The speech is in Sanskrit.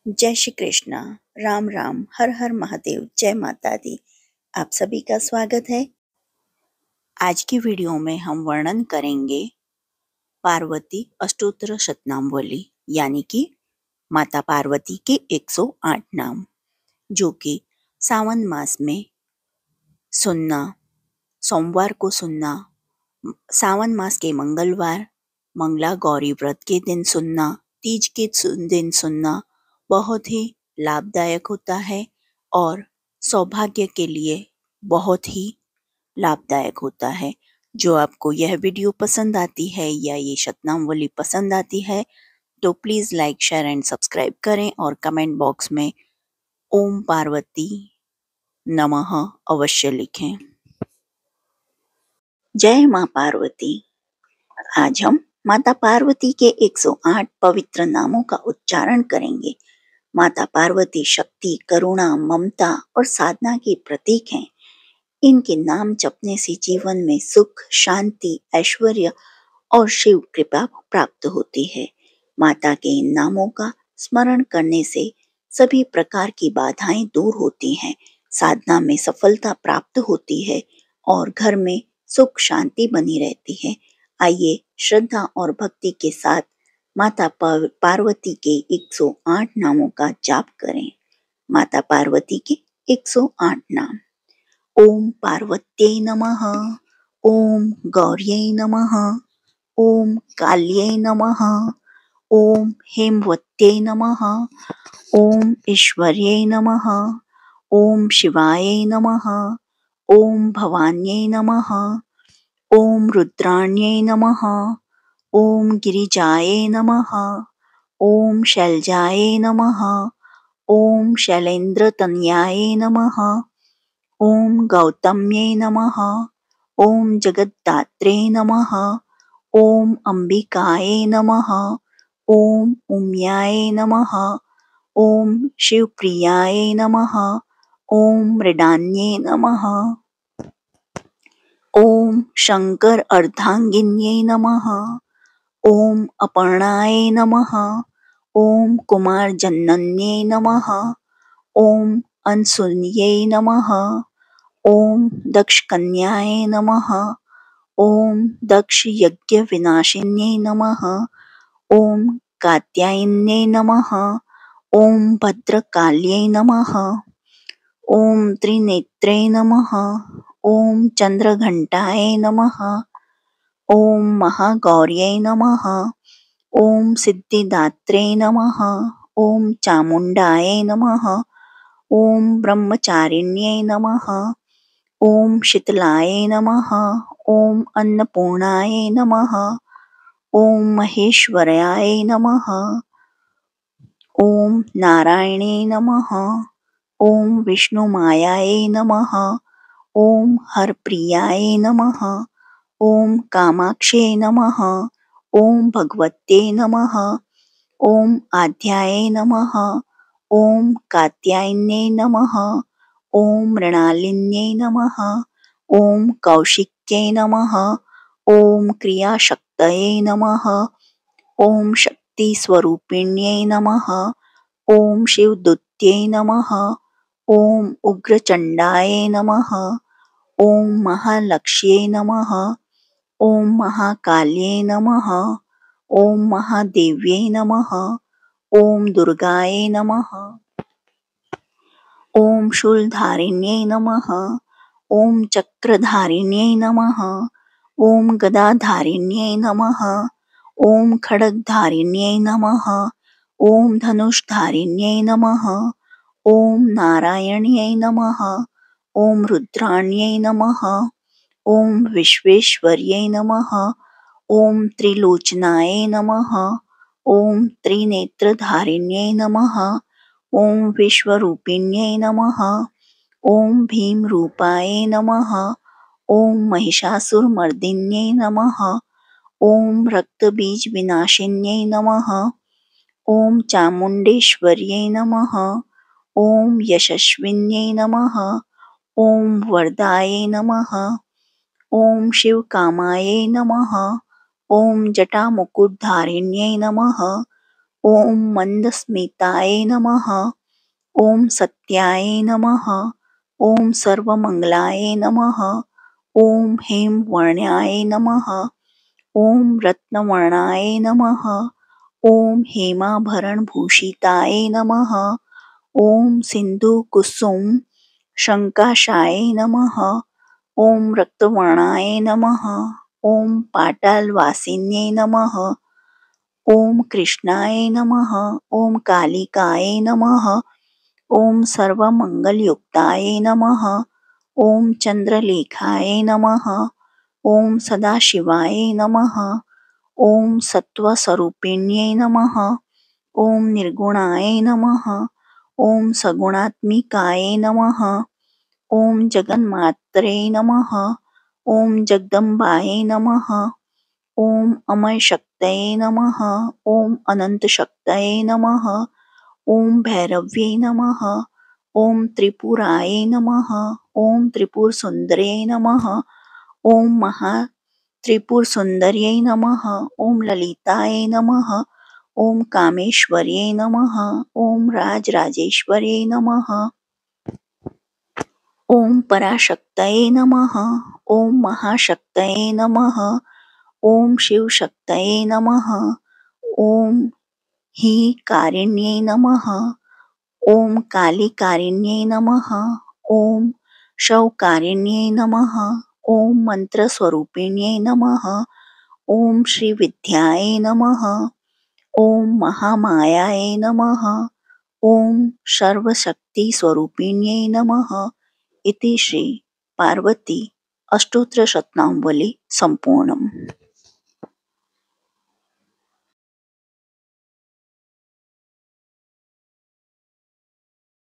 जय श्री कृष्णा। राम राम, हर हर महादेव, जय माता दी। आप सभी का स्वागत है। आज की वीडियो में हम वर्णन करेंगे पार्वती अष्टोत्तर शतनामावली, यानी कि माता पार्वती के 108 नाम, जो कि सावन मास में सुनना, सोमवार को सुनना, सावन मास के मंगलवार, मंगला गौरी व्रत के दिन सुनना, तीज के दिन सुनना बहुत ही लाभदायक होता है और सौभाग्य के लिए बहुत ही लाभदायक होता है। जो आपको यह वीडियो पसंद आती है या ये शतनामावली पसंद आती है तो please like, share and subscribe करें और कमेंट बॉक्स में ओम पार्वती नमः अवश्य लिखें। जय माँ पार्वती। आज हम माता पार्वती के 108 पवित्र नामों का उच्चारण करेंगे। माता पार्वती शक्ति, करुणा, ममता और साधना की प्रतीक हैं। इनके नाम जपने से जीवन में सुख, शांति, ऐश्वर्य और शिव कृपा प्राप्त होती है। माता के इन नामों का स्मरण करने से सभी प्रकार की बाधाएं दूर होती हैं, साधना में सफलता प्राप्त होती है और घर में सुख शांति बनी रहती है। आइए श्रद्धा और भक्ति के साथ माता पार्वती के 108 नामों का जाप करें। माता पार्वती के 108 नाम। ओम पार्वत्यै नमः, ओम गौर्यै नमः, ओम काल्यै नमः, ओम हेमवत्यै नमः, ओम ईश्वर्यै नमः, ओम शिवायै नमः, ओम भवान्यै नमः, ओम रुद्राण्यै नमः, ओम गिरिजायै नमः, ओम शैलजायै नमः, ओम शैलेन्द्रतनयायै नमः, ओम गौतम्यै नमः, ओम जगद्धात्रे नमः, ओम अंबिकायै नमः, ओम उम्याय नमः, ओम शिवप्रियाय नमः, ओम मृडान्ये नमः, ओम शंकर अर्धांगिन्ये नमः, ओम अपर्णाय नमः, ओम कुमार जन्नन्ये नमः, ओम अनसुन्ये नमः, ओम दक्ष कन्याय नमः, ओम दक्ष यज्ञ विनाशिन्ये नमः, ओम कात्यायन्ये नमः, ओम भद्रकाल्ये नमः, ओम त्रिनेत्रे नमः, ओम चंद्रघंटाय नमः, ओम महागौर्यै नमः, ओम सिद्धिदात्रे नमः, ओम चामुंडाय नमः, ओम ब्रह्मचारिण्ये नमः, ओम शीतलाय नमः, ओम अन्नपूर्णाय नमः, ओम महेश्वराय नमः, ओम नारायणे नमः, ओम विष्णुमायाय नमः, ओम हरप्रियाय नमः, ओम कामाक्षे नमः, ओम भगवते नमः, ओम आध्याय नमः, ओम कात्यायन्ये नमः, ओम मृणालिन्ये नमः, ओम कौशिक्ये नमः, ओम क्रियाशक्तये नमः, ओम शक्तिस्वरूपिण्ये नमः, ओम शिवदूत्यै नमः, ओम उग्रचंडाय नमः, ओम महालक्ष्ये नमः, ओम महाकाल्ये नमः, ओम महादेव्ये नमः, ओम दुर्गाय नमः, ओम शूलधारिण्ये नमः, ओम चक्रधारिण्ये नमः, ओम गदाधारिण्ये नमः, ओम खड्गधारिण्ये नमः, ओम धनुषधारिण्ये नमः, ओम नारायण्ये नमः, ओम रुद्राण्ये नमः, ओम विश्वेश्वर्ये नमः, ओम त्रिलोचनाय नमः, ओम त्रिनेत्रधारिण्ये नमः, ओम विश्वरूपिण्ये नमः, ओम भीमरूपाय नमः, ओम महिषासुरमर्दिन्ये नमः, ओम रक्तबीज विनाशिन्ये नमः, ओम चामुण्डेश्वर्ये नमः, ओम यशस्विन्ये नमः, ओम वरदाय नमः, ओम शिवकामाय नमः, ओम जटामुकुटधारिण्ये नमः, ओम मंदस्मिताय नमः। ओम सत्याय नमः। ओम सर्वमंगलाय नमः। ओम हेमवर्ण्याय नमः। ओम रत्नवर्णाय नमः। ओम हेमाभरणभूषिताय नमः। ओम सिंधुकुसुम शंकाशाय नमः। ओम रक्तवर्णाय नमः। ओम पातालवासिन्ये नमः। ओम कृष्णाय नमः। ओम कालिकाय नमः। ओम सर्वमंगलयुक्ताय नमः। ओम चंद्रलेखाय नमः। ओम सदाशिवाय नमः। ओम सत्वस्वरूपिण्ये नमः। ओम निर्गुणाय नमः। ओम सगुणात्मिकाय नमः। ओम जगन्मात्रे नमः। ओम जगदम्बाय नमः। ओम अमयशक्तये नमः। ओम अनंतशक्तये नमः। ओम भैरव्ये नमः। ओम त्रिपुराय नमः। ओम त्रिपुरसुंदर्यै नमः। ओम महात्रिपुरसुंदर्यै नमः। ओम ललिताय नमः। ओम कामेश्वर्यै नमः। ओम राजराजेश्वर्यै नमः। ओम पराशक्तये नमः। ओम महाशक्तये नमः। ओम शिवशक्तये नमः। ओम ही कारिण्ये नमः। ओम कालिकारिण्ये नमः। ओम शवकारिण्ये नमः। ओम मंत्रस्वरूपिण्ये नमः। ओम श्रीविद्याय नमः। ओम महामायाय नमः। ओम सर्वशक्तिस्वरूपिण्ये नमः। इति श्री पार्वती अष्टोत्तरशतनामावली संपूर्णम्।